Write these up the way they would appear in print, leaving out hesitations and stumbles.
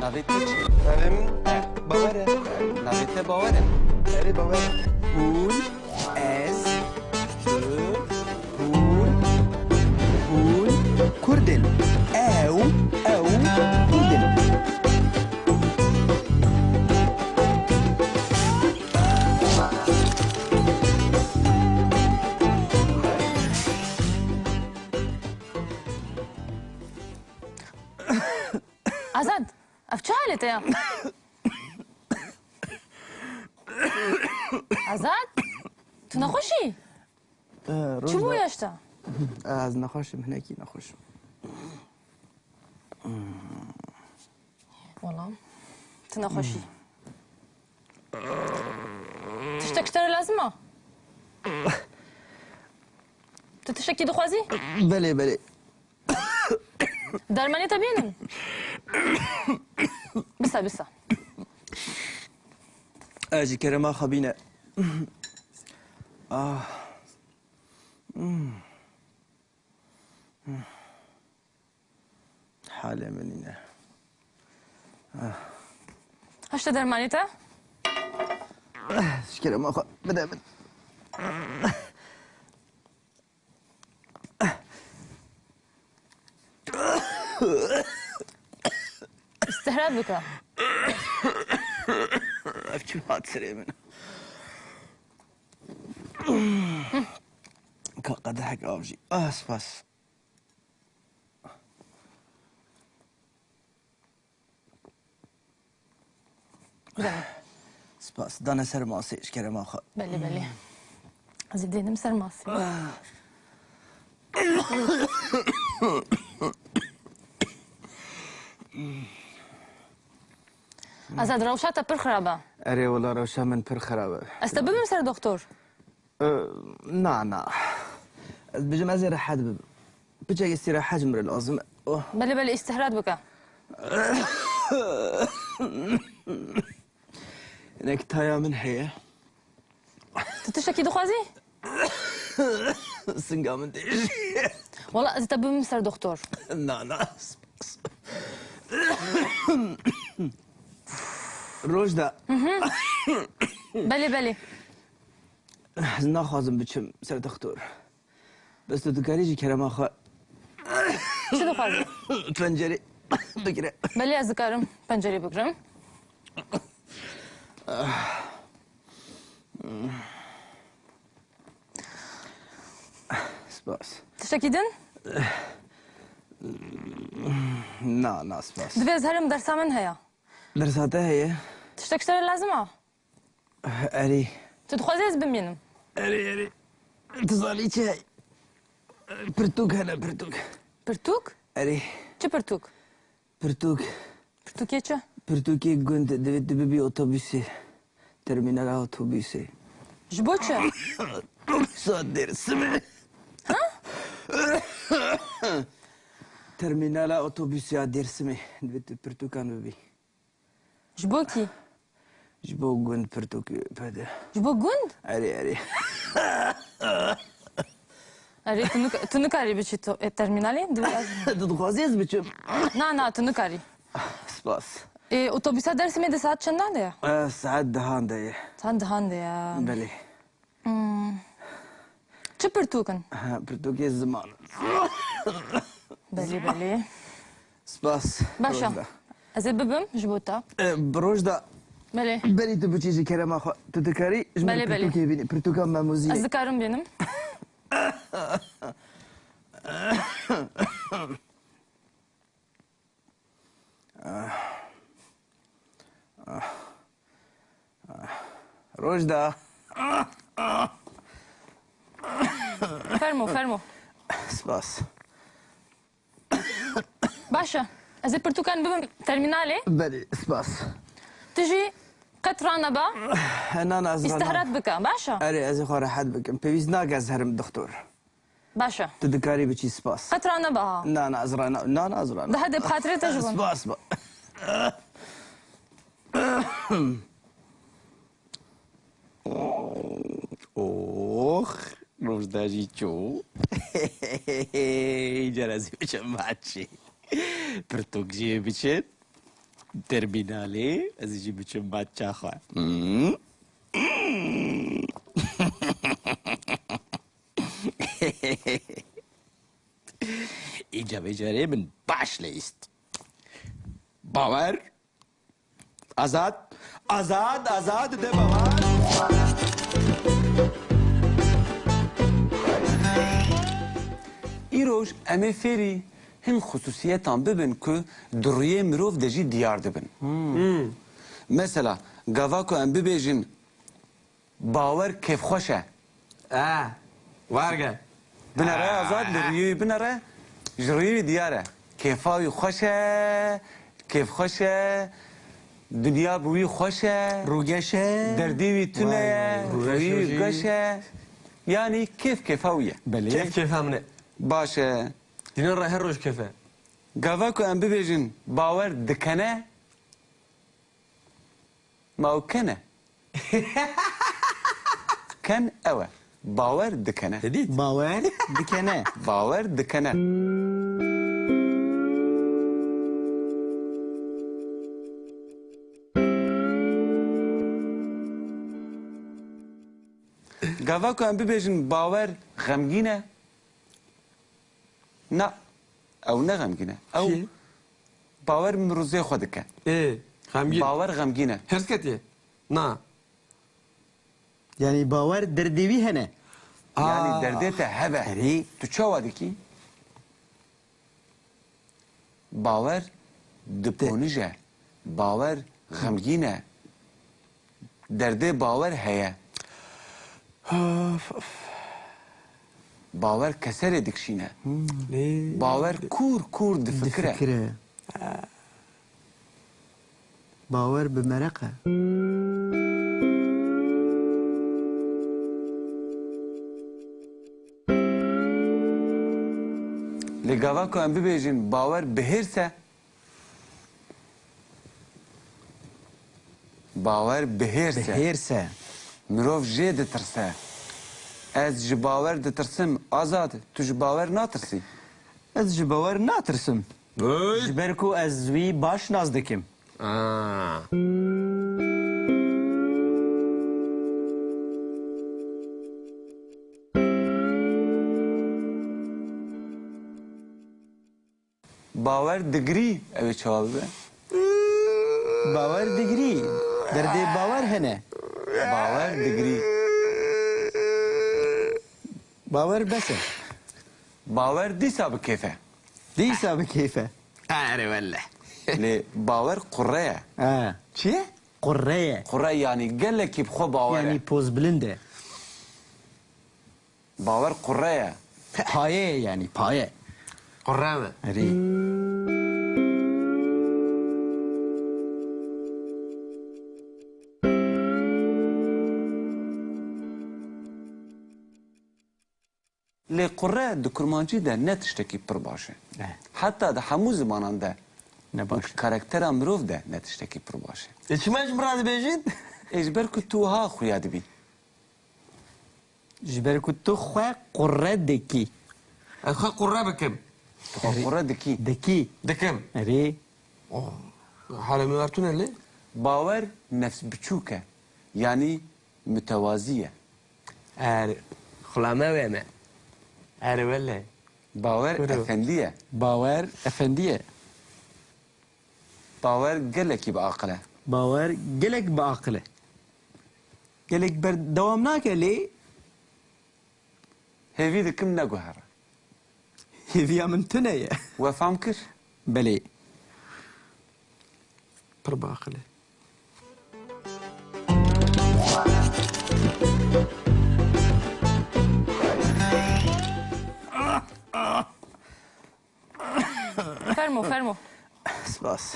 ناوی تو چی؟ نویم باوره. ناوی ته باوره. اری باوره. هون از هون کردن. او کردن. عزت اف چه حالته یا؟ عزت تو نخوشی؟ چی بویشتا؟ از نخوشم هنکی نخوشم. والله تو نخوشی تشتكتر لازمه تو تشکی دخوازی؟ بله درمانی تبینن بسا اجی کرما خبینه. حاله منینه. هشت درمانی تا؟ کرما خب بده. استهراد بکا چی هات سری من که قدحك آبجي سپاس. سپاس دانه سر ماسي اش كرم اخا. بله از دیدم سر ماسی از روشاتا پر خرابه. اري والله روشا من پر خرابه. استببم سر دكتور. نا بجم ازي راح بجي استراحة جمر اللازم. بله استهراد بك. انك تايا من هي تتشكي دخوازي؟ سنقا من ديش. والله استببم سر دكتور. نا روجدا. بله ناخذم بچم سر دكتور. بس تو دكاريجي كرم اخا. شو دخوازي؟ فنجري بكره. بله از دكارم پنجري بكرم. سپاس. تشتكيدن؟ نا سپاس. دبي ازهرم درسا من هيا. درساتها هي؟ تشتكتر لازمه. اري. تدخوازي از بمينم. اري اتصالي شاي. برتوك هلا برتوك. برتوك؟ اري. چه برتوك؟ برتوك. برتوكي چه؟ برتوكي كنت دبي اوتوبيسي. ترمينال اوتوبيسي. جبو چه؟ اوتوبيسات دير السمع. ها؟ ترمينال اوتوبيسات دير السمع. دبي برتوكان ببي. جبو كي؟ جبو جند برتوكي بدا. جبو جند؟ اري. اري تنكاري بشي الترمينالي؟ تدخوازي از بچم. نا تنكاري. سپاس. اوتوبيسات درس ميد ساعت چندان ده؟ ساعت دهان ده. ساعت دهان ده. بله. چه برتوكن؟ برتوكي الزمان. بله. سپاس. باشا. از ببم جبوتا. بروجدا. بله. بلي تو بچيزي كلام اخو تذكري بله. برتوكي بيني برتوكا ماموزي. از ذكرم بينم. روجدا. فرمو. سپاس. باشا. از برتوكان ببم ترمينالي؟ بلي سپاس. تجي قطرانة با؟ انا ازرنا. استهرت بك باشا. اري ازي خورا حد بك بيز ناقز هرم الدكتور. باشا. تذكري بچي سپاس. قطرانة با. نا ازرنا. ده هدي بخاطري تجبن. سپاس با. اوخ روجدا جيتشو. جرازي بچم ماتشي. برتوك جي بچت. ترمینالی از اینجی بچم بچه خواه اینجا بجاره من باش لیست باور آزاد آزاد آزاد ده باور ایروش امه فری هن خصوصیتان ببین که درویه مروف دجی دیار دبن مثلا گاوا که ام ببیجن باور کیف خوشه وارگه بنره آزاد لرویوی بنره جرویوی دیاره کیفاوی خوشه کیف خوشه دنیا بوی خوشه روگشه دردیوی تونه رویوی گشه یعنی کیفاویه کیف کیف همونه باشه دینا راه هر روش کیفه گاوا که ام ببیجن باور دکنه ما کنه کن اوه باور دکنه باور دکنه باور دکنه گاوا که ام ببیجن باور غمگینه نه او نه غمگینه او چی؟ باور مروزه خود که غمگین باور غمگینه هرس کتیه نه یعنی باور دردوی هنه یعنی دردت هبه تو چه وادی کی باور دپونیجه باور غمگینه درده باور هیه باور کسر دکشینه باور کور دفکره فکره باور بمرقه لگاوا که ام ببیجن باور بهرسه باور بهرسه هرسه مروف جه دترسه از جی باور دترسم آزاد تو جی باور ناترسی از جی باور ناترسم جبرکو از وی باش ناز دکم باور دگری اوی چوابه باور دگری درده باور هنه باور دگری باور بسه باور دیسا بکیفه دیسا بکیفه آره والله لی باور قره چیه؟ قره قره یعنی گله کی بخو باوره یعنی پوز بلنده باور قره پایه یعنی پایه قرامه اری لی قره د کرمانچی ده نتشتکی پر باشه حتی ده همو زمانان ده نباشه کاراکتر مروف ده نتشتکی پر باشه چی ماش مراد بیجین؟ اجبر که تو ها خویاد بی جبرکو تو خواه قره دکی خو قره بکم تو خو قره دکی دکی دکم اری حالا میورتونه لی؟ باور نفس بچوکه یعنی متوازیه آره خلامه ویمه آره والله باور افندیه باور افندیه باور گلکی با عقله باور گلک با عقله گلک بر دوام ناکه لی هیوی دکم نگوهره هیویا من تنه و فهم کر بله پر باقله فرمو سپاس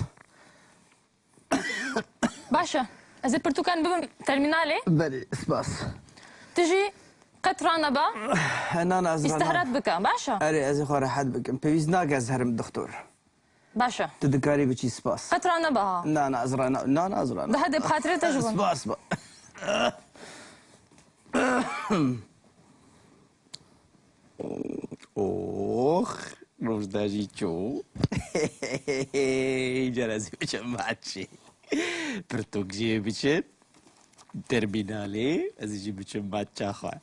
باشا از البرتقال ببن ترمينالي بله سپاس تجي قطرانة با انا ازرنا استهرت بك باشا اري از خور حد بكم بيز ناقز هرم دكتور باشا تذكري بشي سپاس قطرانة با لا ازرنا لا ازرنا ده هذا بخاطري تجبن سپاس با اوخ روزداجی چو جرازی بچه ماچی پرتوکجی بچه ترمینالی از اینجی بچه ماچا خواه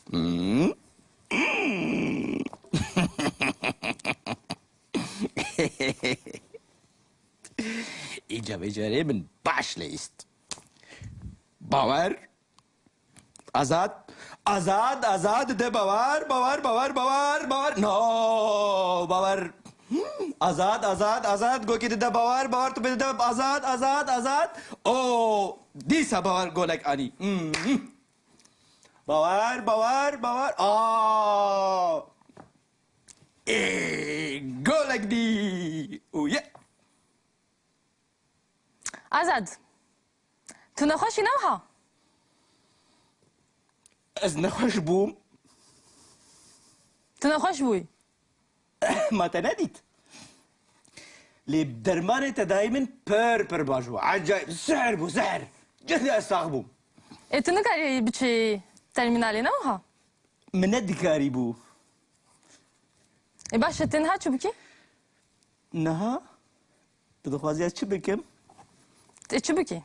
اینجا بجاره من باش لیست باور آزاد ده باور نو باور آزاد گو کی ده باور تو بده آزاد او دیسا باور گولک آنی باور گولک دی او یه azad. Tu نخوشی نوها. از نخوش بوم Tu نخوش بوی. ما تندید لی درمان دائما پر باجو عجایب زهر جدی استاق بوم E tu نکاری بچی ترمینالی نوها. من ندکاری بو E باشه تنها چو بکی؟ نه بدخوازی از چی بکم؟ E چو بکی؟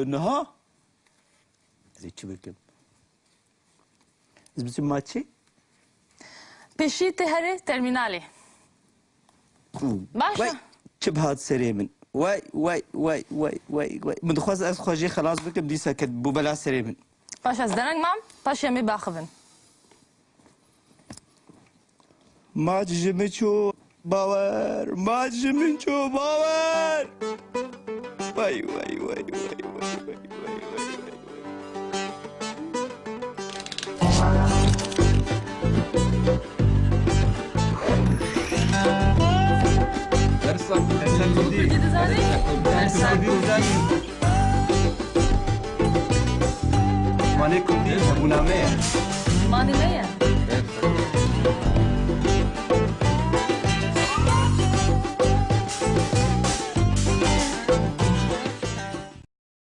نه از چی بکم؟ از بسیم ما چی؟ پیشی تهره ترمینالی. باشه. وای چه بهاد سری من وای من دخواز از خواجی خلاص بکم دیسا کد بو بلا سری من باشه از درنگ مام باشه یمی باخفن. ما جمع چو باور وای مانه کندی زبونامه